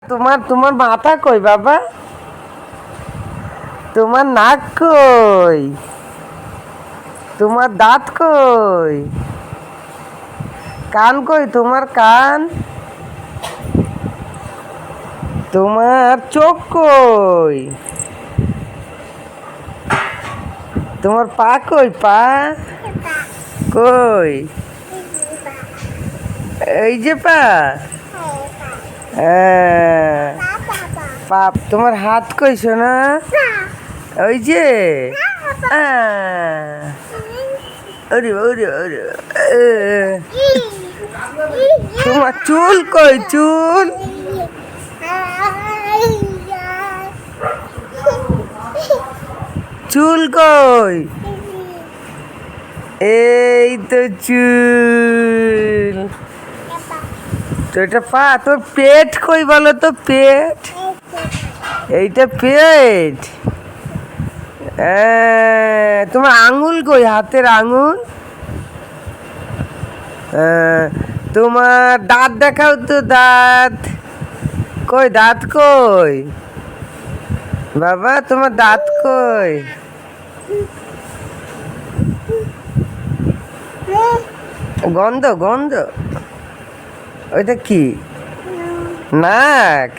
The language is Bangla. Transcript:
তোমার তোমার মাথা কই বাবা? তোমার নাক কই? তোমার দাঁত কই? কান কই তোমার কান? তোমার চোখ কই? তোমার পা কই? পা কই? এই যে পা। হ্যাঁ, পা। তোমার হাত কই সোনা? ওই যে। ওরে ওরে ওরে। তোমার চুল কই? চুল চুল কই? এই তো চুল। তো এটা পা। তোর পেট কই বলো তো? পেট। এইটা পেট। তোমার আঙুল কই? হাতের আঙুল। তোমার দাঁত দেখাও তো। দাঁত কই? দাঁত কই বাবা? তোমার দাঁত কই? গন্ধ গন্ধ। ওইটা কি? নাক।